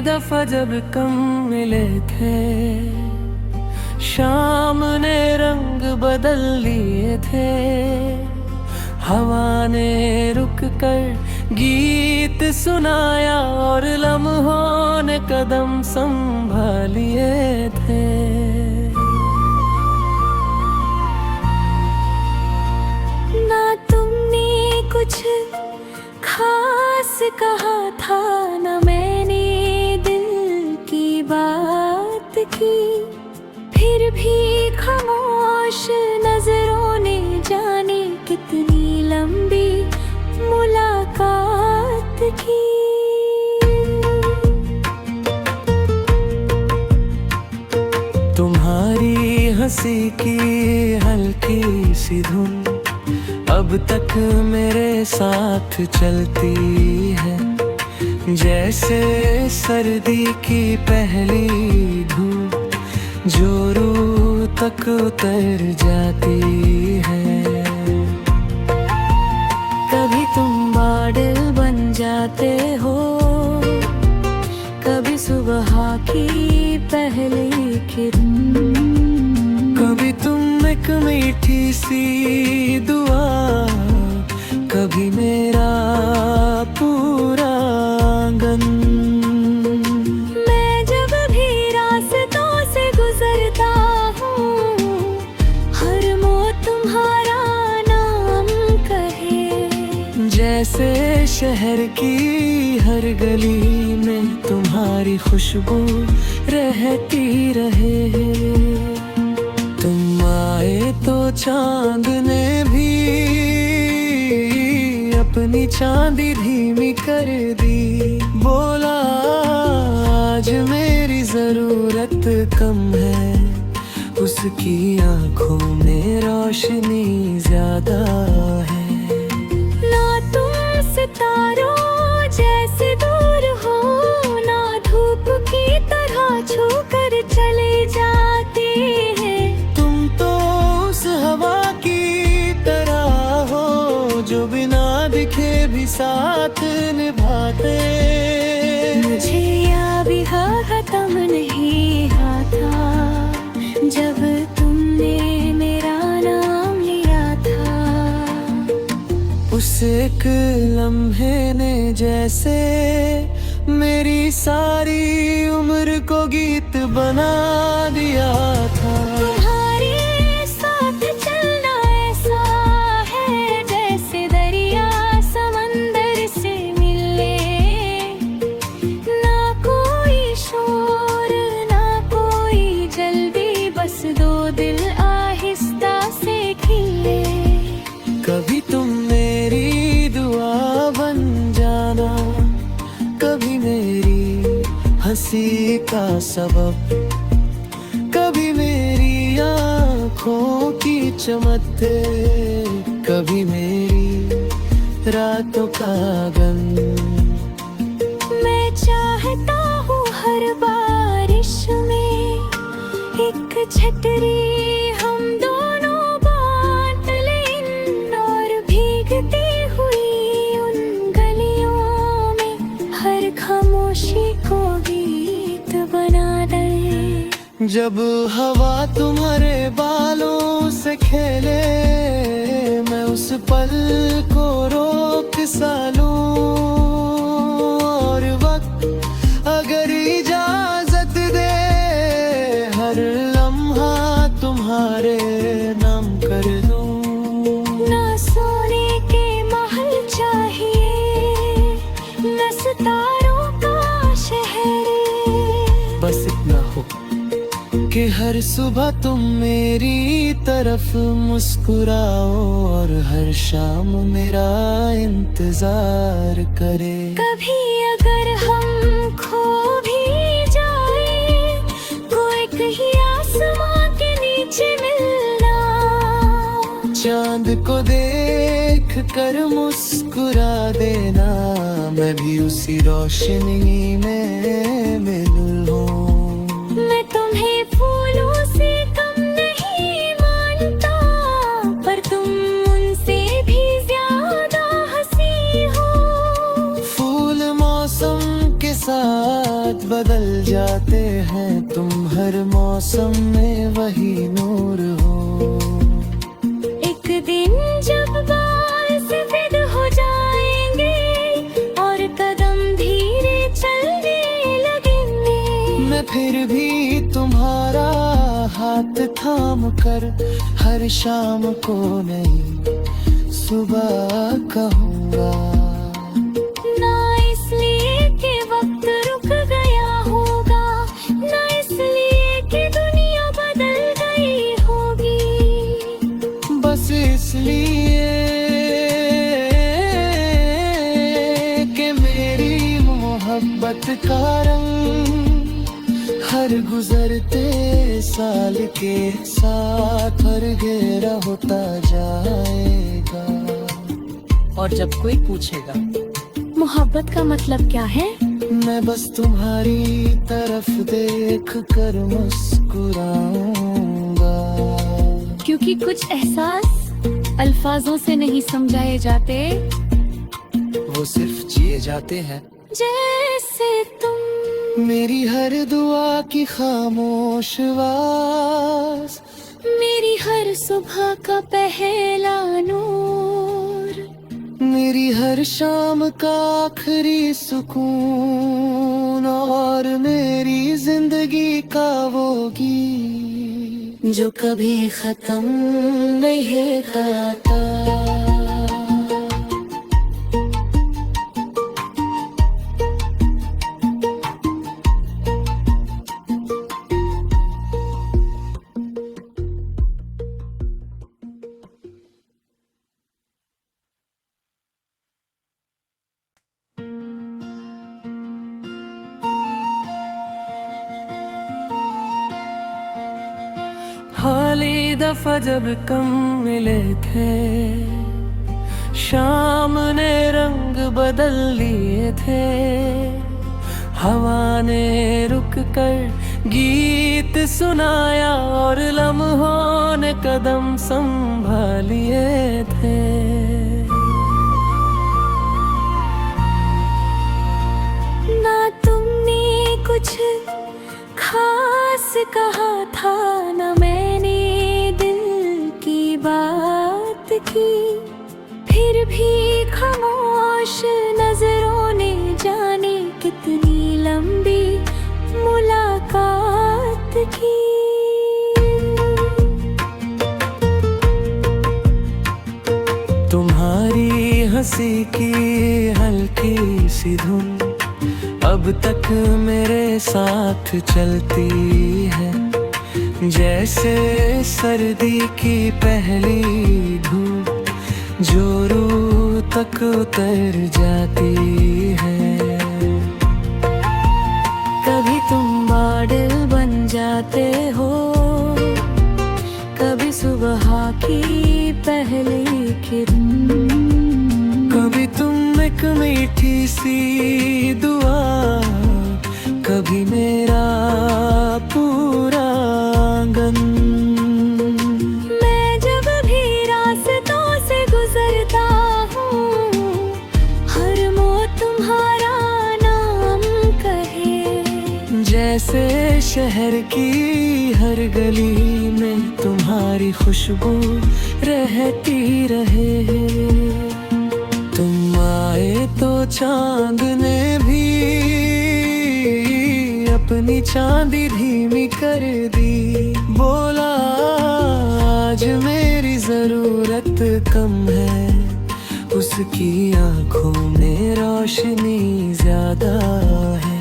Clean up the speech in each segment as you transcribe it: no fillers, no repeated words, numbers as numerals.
दफा जब कम मिले थे, शाम ने रंग बदल लिए थे। हवा ने रुक कर गीत सुनाया और लम्हों ने कदम संभालिए थे। ना तुमने कुछ खास कहा था, ना मैंने दिल की बात की, फिर भी खामोश नजरों ने जाने कितनी लंबी मुलाकात की। तुम्हारी हंसी की हल्की सी धुन अब तक मेरे साथ चलती है, जैसे सर्दी की पहली धूप जो रूह तक उतर जाती है। कभी तुम बादल बन जाते हो, कभी सुबह की पहली किरण, कभी तुम एक मीठी सी दुआ, कभी मेरा पूरा आंगन। मैं जब भी रास्तों से गुजरता हूँ, हर मोड़ तुम्हारा नाम कहे। जैसे शहर की हर गली में तुम्हारी खुशबू रहती रहे। तुम आए तो चांद ने भी अपनी चांदी धीमी कर दी। बोला आज मेरी जरूरत कम है, उसकी आंखों में रोशनी ज्यादा है। ना तुम सितारों जैसे दूर हो, ना धूप की तरह छू कर चले जाते हैं। तुम तो उस हवा की तरह हो जो बिना दिखे भी साथ निभाते। मुझे या भी खत्म नहीं आता जब तुमने मेरा नाम लिया था। उस एक लम्हे ने जैसे मेरी सारी उम्र को गीत बना दिया था। तुम्हारे साथ चलना ऐसा है जैसे दरिया समंदर से मिले। ना कोई शोर ना कोई जल्दी, बस दो दिल आहिस्ता से खिले। कभी तुम मेरी दुआ बन जाना, कभी मेरी हंसी का सबब, कभी मेरी आँखों की चमकते, कभी मेरी रातों का गंध। मैं चाहता हूँ हर बारिश में एक छतरी हम दोनों बांट लें, और भीगती हुई उन गलियों में हर खामोशी को गीत बना दें। जब हवा तुम्हारे बालों से खेले, मैं उस पल को रोक सा लूं, और वक्त अगर इजाजत दे हर लम्हा तुम्हारे नाम कर दूं। ना सोने के महल चाहिए, ना सितारों का शहर, बस इतना हो कि हर सुबह तुम मेरी तरफ मुस्कुराओ और हर शाम मेरा इंतजार करे। कभी अगर हम खो भी जाए, कोई कहीं आसमां के नीचे मिलना। चांद को देख कर मुस्कुरा देना, मैं भी उसी रोशनी में मिलूं। मैं तुम्हें फूलों से कम नहीं मानता, पर तुम उनसे भी ज्यादा हंसी हो। फूल मौसम के साथ बदल जाते हैं, तुम हर मौसम में वही नूर हो। एक दिन जब बाल सफेद हो जाएंगे और कदम धीरे चलने लगेंगे, मैं फिर भी तुम्हारा हाथ थाम कर हर शाम को नई सुबह कहूँगा। ना इसलिए कि वक्त रुक गया होगा, ना इसलिए कि दुनिया बदल गई होगी, बस इसलिए कि मेरी मोहब्बत का रंग हर गुजरते साल के साथ हर गहरा होता जाएगा। और जब कोई पूछेगा मोहब्बत का मतलब क्या है, मैं बस तुम्हारी तरफ देख कर मुस्कुराऊंगा, क्योंकि कुछ एहसास अल्फाजों से नहीं समझाए जाते, वो सिर्फ जिए जाते हैं। जैसे तुम मेरी हर दुआ की खामोश आवाज, मेरी हर सुबह का पहला नूर, मेरी हर शाम का आखिरी सुकून, और मेरी जिंदगी का वो गीत जो कभी खत्म नहीं होता। हाली दफा जब कम मिले थे, शाम ने रंग बदल लिए थे, हवा ने रुक कर गीत सुनाया और लम्हों ने कदम संभालिए थे। ना तुमने कुछ खास कहा था, ना मैंने दिल की बात की, फिर भी खामोश नजरों ने जाने कितनी लंबी मुलाकात की। तुम्हारी हंसी की हल्की सी धुन अब तक मेरे साथ चलती है, जैसे सर्दी की पहली धूप जो रूह तक उतर जाती है। कभी तुम बादल बन जाते हो, कभी सुबह की पहली किरण, कभी तुम एक मीठी सी दुआ, कभी मेरा पूरा आंगन। मैं जब भी रास्तों से गुजरता हूँ, हर मोड़ तुम्हारा नाम कहे, जैसे शहर की हर गली में तुम्हारी खुशबू रहती रहे। तुम आए तो चांद ने भी अपनी चांदी धीमी कर दी, बोला आज मेरी जरूरत कम है, उसकी आंखों में रोशनी ज्यादा है।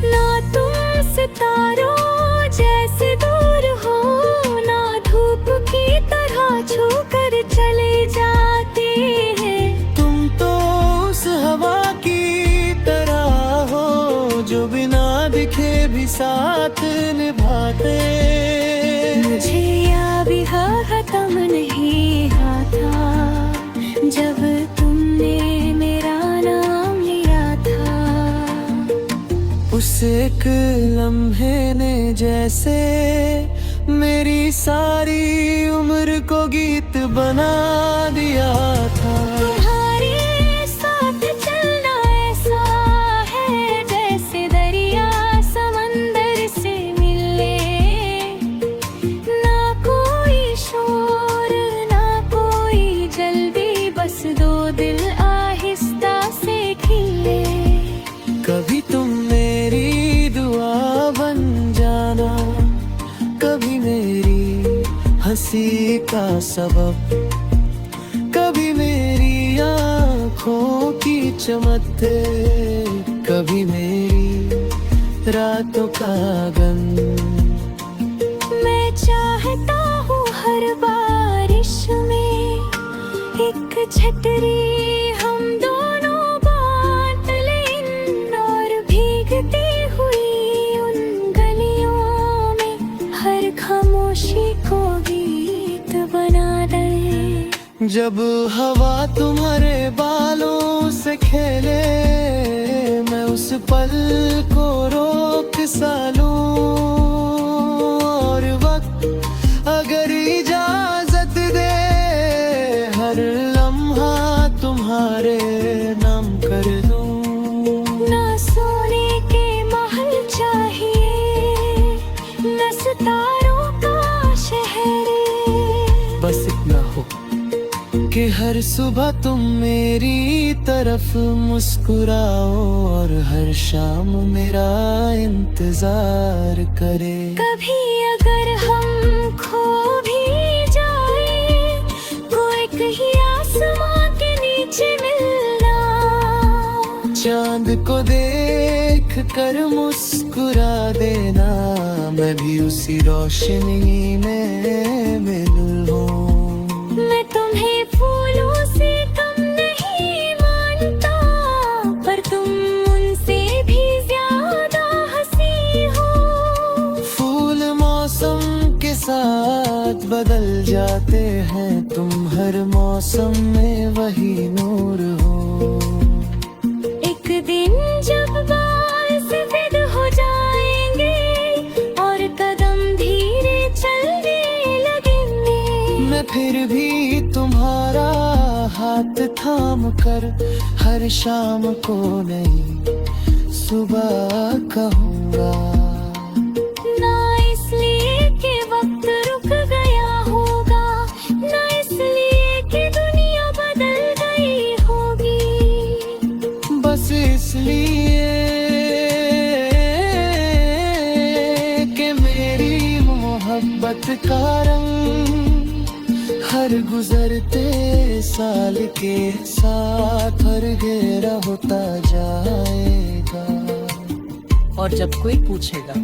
ना तुम सितारों जैसे दूर हो, ना धूप की तरह छू कर चले जाते हैं, तुम तो उस हवा की तरह हो जो बिना दिखे भी साथ निभाते। मुझे या भी खत्म नहीं आता जब तुमने मेरा नाम लिया था। उस एक लम्हे ने जैसे मेरी सारी उम्र को गीत बना दिया था। तुम्हारे साथ चलना ऐसा है जैसे दरिया खुशी का सबब, कभी मेरी आँखों की चमक थे, कभी मेरी रातों का गंध। मैं चाहता हूँ हर बारिश में एक छतरी हम दोनों बांट लें, और भीगती हुई उन गलियों में हर खामोशी को गीत बना दें। जब हवा तुम्हारे बालों से खेले, मैं उस पल को रोक सा लूं, और वक्त अगर इजाजत दे हर लम्हा तुम्हारे नाम कर दूं। ना सोने के महल चाहिए, न सितारों का शहर, बस इतना हो कि हर सुबह तुम मेरी तरफ मुस्कुराओ, और हर शाम मेरा इंतजार करे। कभी अगर हम खो भी जाए, कोई कहीं आसमां के नीचे मिलना। चांद को देख कर मुस्कुरा देना, मैं भी उसी रोशनी में मिलूं। मैं तुम्हें फूलों से कम नहीं मानता, पर तुम उनसे भी ज्यादा हंसी हो। फूल मौसम के साथ बदल जाते हैं, तुम हर मौसम में वही नूर हो। एक दिन जब बाल सफेद हो जाएंगे और कदम धीरे चलने लगेंगे, मैं फिर भी तुम्हारा हाथ थाम कर हर शाम को नई सुबह कहूँगा। ना इसलिए कि वक्त रुक गया होगा, ना इसलिए कि दुनिया बदल गई होगी, बस इसलिए कि मेरी मोहब्बत का रंग हर गुजरते साल के साथ हर गहरा होता जाएगा। और जब कोई पूछेगा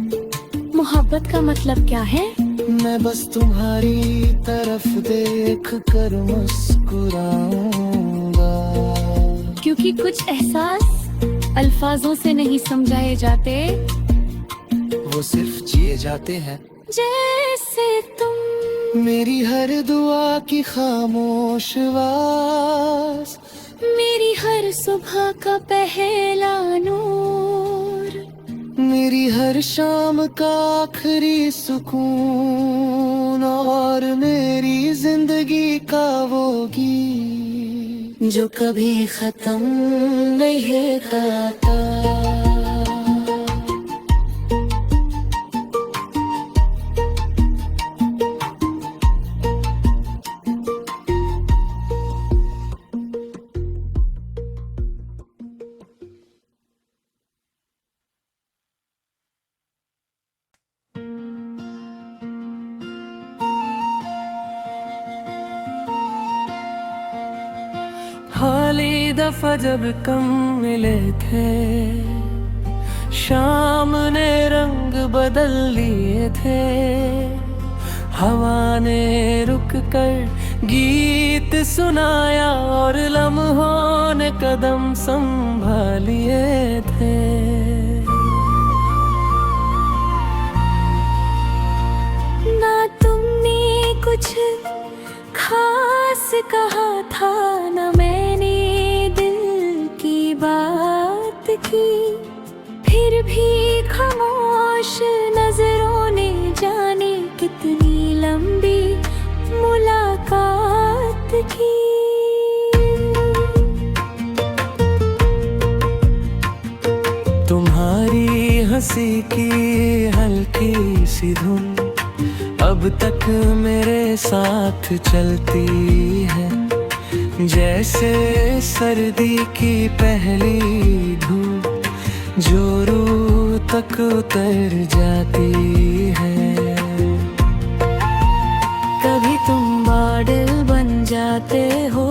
मोहब्बत का मतलब क्या है, मैं बस तुम्हारी तरफ देख कर मुस्कुराऊंगा। क्योंकि कुछ एहसास अल्फाजों से नहीं समझाए जाते, वो सिर्फ जिए जाते हैं। जैसे तुम मेरी हर दुआ की खामोश आवाज, मेरी हर सुबह का पहला नूर, मेरी हर शाम का आखिरी सुकून, और मेरी जिंदगी का वो गीत जो कभी खत्म नहीं होता। पहली दफा जब कम मिले थे, शाम ने रंग बदल लिए थे। हवा ने रुक कर गीत सुनाया और लम्हों ने कदम संभालिए थे। ना तुमने कुछ खास कहा था, ना मैंने दिल की बात की, फिर भी खामोश नजरों ने जाने कितनी लंबी मुलाकात की। तुम्हारी हंसी की हल्की सी धुन अब तक मेरे साथ चलती है, जैसे सर्दी की पहली धूप जो रूह तक उतर जाती है। कभी तुम जाते हो।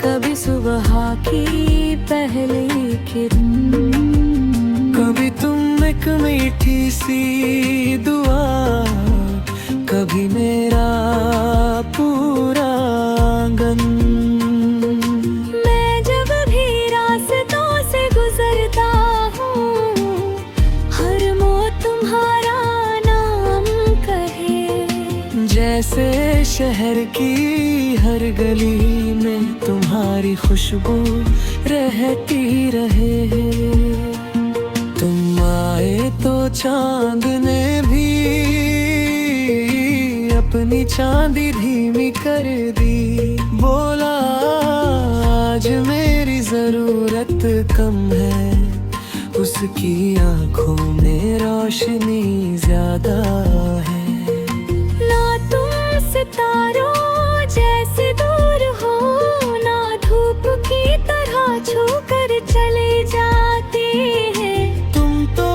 कभी सुबह की पहली किरण, कभी तुम एक मीठी सी दुआ, कभी मेरा पूरा आंगन। मैं जब भी रास्तों से गुजरता हूँ, हर मोड़ तुम्हारा नाम कहे। जैसे शहर की हर गली में तुम्हारी खुशबू रहती रहे। तुम आए तो चांद ने भी अपनी चांदी धीमी कर दी। बोला आज मेरी जरूरत कम है, उसकी आंखों में रोशनी ज्यादा है। ना तुम सितारों जैसे दूर हो, ना धूप की तरह छू कर चले जाते हैं। तुम तो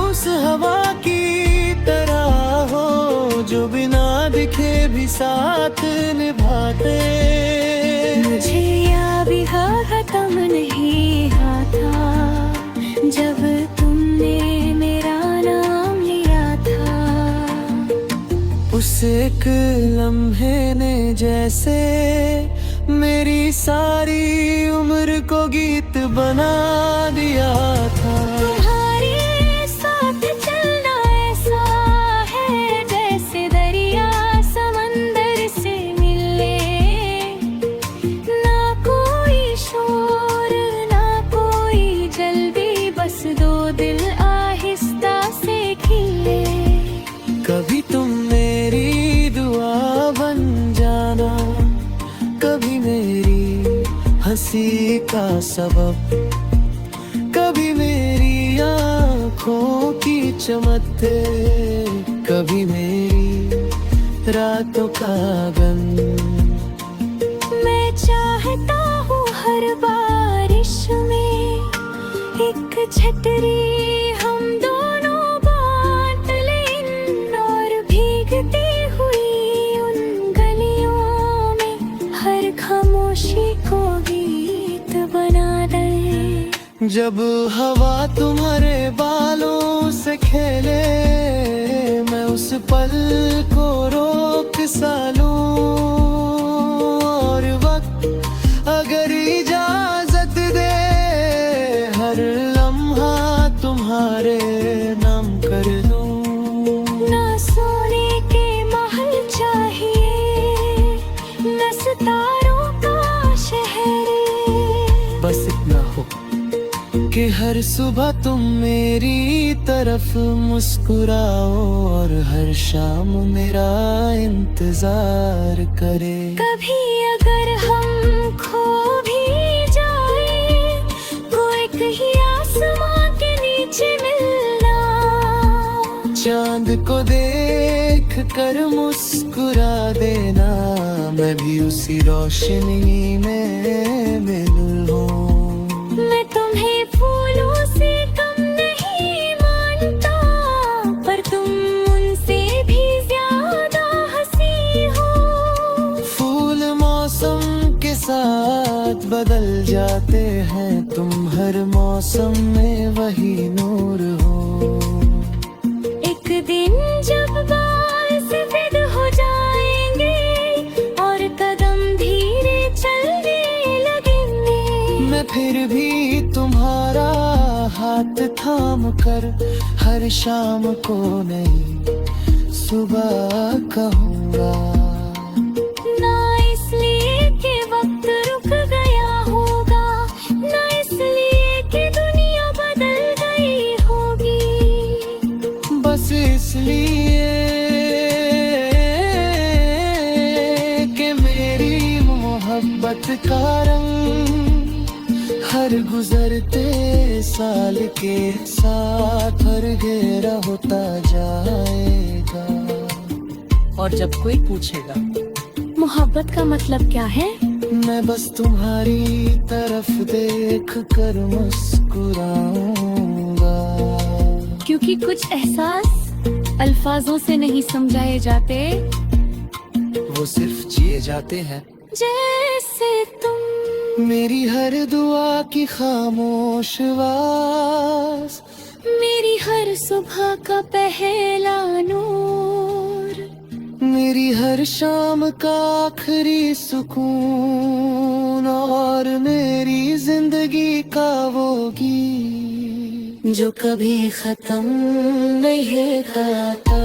उस हवा की तरह हो जो बिना दिखे भी साथ निभाते। मुझे या भी खत्म नहीं आता जब तुमने मेरा नाम लिया था। उस एक लम्हे ने जैसे मेरी सारी उम्र को गीत बना दिया था। तुम्हारे साथ चलना ऐसा है जैसे दरिया समंदर से मिले। ना कोई शोर ना कोई जल्दी, बस दो दिल आहिस्ता से खिले। कभी तुम मेरी दुआ बन जाना, कभी मेरी हंसी का सबब, कभी मेरी आँखों की चमकते, कभी मेरी रातों का गम। मैं चाहता हूँ हर बारिश में एक छतरी हम दोनों बांट लें, और भीगती हुई उन गलियों में हर खामोशी को गीत बना दें। जब हवा तुम्हारे बालों से खेले, मैं उस पल को रोक सा लूं, और वक्त अगर इजाजत दे हर लम्हा तुम्हारे नाम कर दूं। ना सोने के महल चाहिए, न सितारों का शहर, बस इतना हो कि हर सुबह तुम मेरी तरफ मुस्कुराओ, और हर शाम मेरा इंतजार करे। कभी अगर हम खो भी जाए, कोई कहीं आसमां के नीचे मिलना। चांद को देख कर मुस्कुरा देना, मैं भी उसी रोशनी में मिलूं। मैं तुम्हें फूलों से कम नहीं मानता, पर तुम उनसे भी ज्यादा हंसी हो। फूल मौसम के साथ बदल जाते हैं, तुम हर मौसम में वही नूर हो। एक दिन जब बाल सफेद हो जाएंगे और कदम धीरे चलने लगेंगे, मैं फिर भी तुम्हारा हाथ थाम कर हर शाम को नई सुबह कहूँगा। ना इसलिए कि वक्त रुक गया होगा, ना इसलिए कि दुनिया बदल गई होगी, बस इसलिए कि मेरी मोहब्बत का रंग हर गुजरते साल के साथ हर गहरा होता जाएगा। और जब कोई पूछेगा मोहब्बत का मतलब क्या है, मैं बस तुम्हारी तरफ देख कर मुस्कुराऊंगा। क्योंकि कुछ एहसास अल्फाजों से नहीं समझाए जाते। वो सिर्फ जिए जाते हैं। जैसे तुम मेरी हर दुआ की खामोश आवाज, मेरी हर सुबह का पहला नूर, मेरी हर शाम का आखिरी सुकून, और मेरी जिंदगी का वो गीत जो कभी खत्म नहीं होता।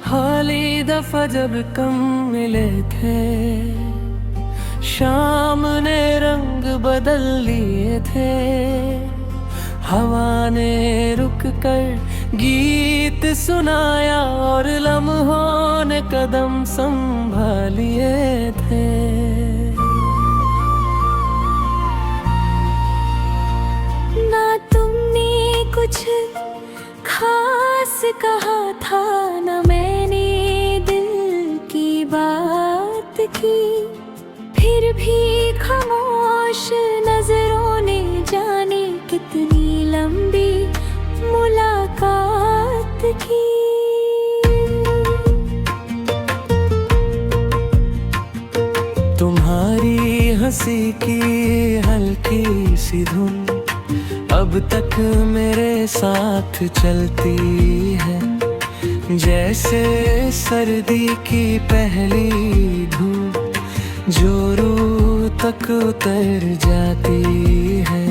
हाली दफा जब कम मिले थे, शाम ने रंग बदल लिए थे। हवा ने रुक कर गीत सुनाया और लम्हों ने कदम संभालिए थे। ना तुमने कुछ खास कहा था, ना मैंने दिल की बात की, फिर भी खामोश नजरों ने जाने कितनी लंबी मुलाकात की। तुम्हारी हंसी की हल्की सी धुन अब तक मेरे साथ चलती है, जैसे सर्दी की पहली धूप जो रूह तक उतर जाती है।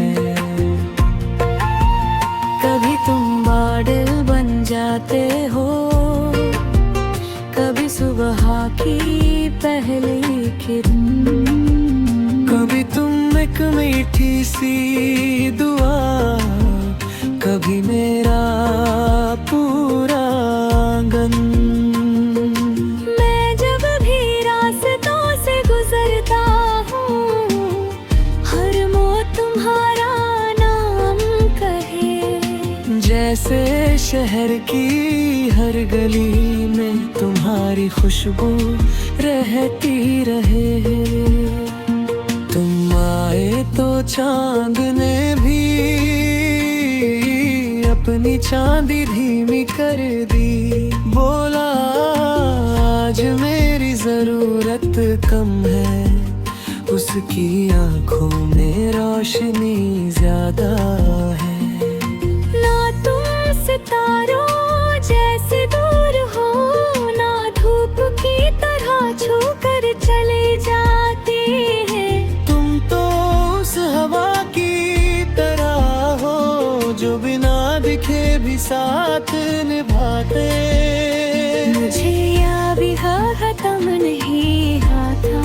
कभी तुम बादल बन जाते हो, कभी सुबह की पहली किरण, कभी तुम एक मीठी सी दुआ, कभी मेरा पूरा आंगन। मैं जब भी रास्तों से गुजरता हूँ, हर मोड़ तुम्हारा नाम कहे। जैसे शहर की हर गली में तुम्हारी खुशबू रहती रहे। तुम आए तो चांद ने भी अपनी चांदी धीमी कर दी, बोला आज मेरी जरूरत कम है, उसकी आंखों में रोशनी ज्यादा है। ना तुम सितारों जैसे दूर हो, ना धूप की तरह छू कर चले जाते हैं। तुम तो उस हवा की तरह हो जो बिना दिखे भी साथ निभाते। मुझे या भी खत्म नहीं आता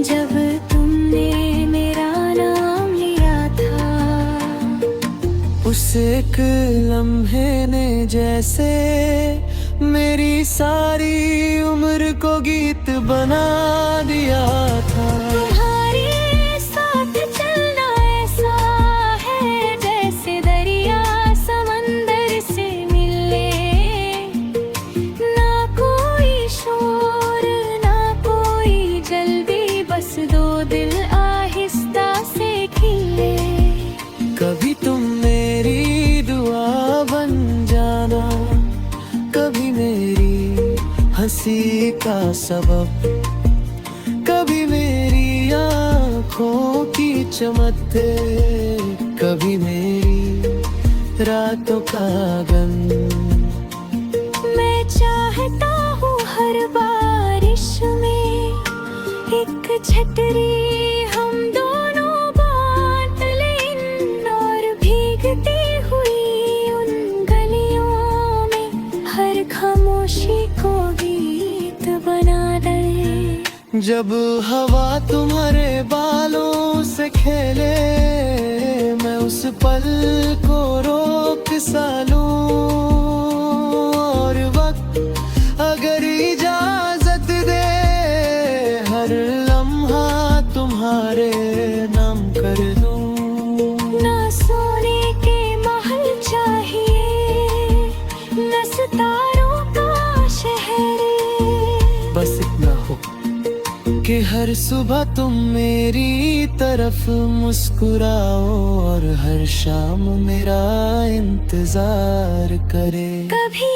जब तुमने मेरा नाम लिया था। उस एक लम्हे ने जैसे मेरी सारी उम्र को गीत बना दिया था। तुम्हारे साथ चलना ऐसा है जैसे दरिया समंदर से मिले, ना कोई शोर ना कोई जल्दी, बस दो दिल आहिस्ता से खिले। कभी तुम मेरी दुआ बन जाना, कभी मेरी हंसी का सबब, कभी मेरी आँखों की चमकते, कभी मेरी रातों का गंध। मैं चाहता हूँ हर बारिश में एक छतरी हम दोनों बांट लें, और भीगती हुई उन गलियों में हर खामोशी को गीत बना दें। जब हवा तुम्हारे बालों से खेले, मैं उस पल को रोक सा लूं, और वक्त अगर इजाजत दे हर लम्हा तुम्हारा तुम्हारे नाम कर दूं। ना सोने के महल चाहिए, न सितारों का शहर, बस इतना हो कि हर सुबह तुम मेरी तरफ मुस्कुराओ और हर शाम मेरा इंतजार करे। कभी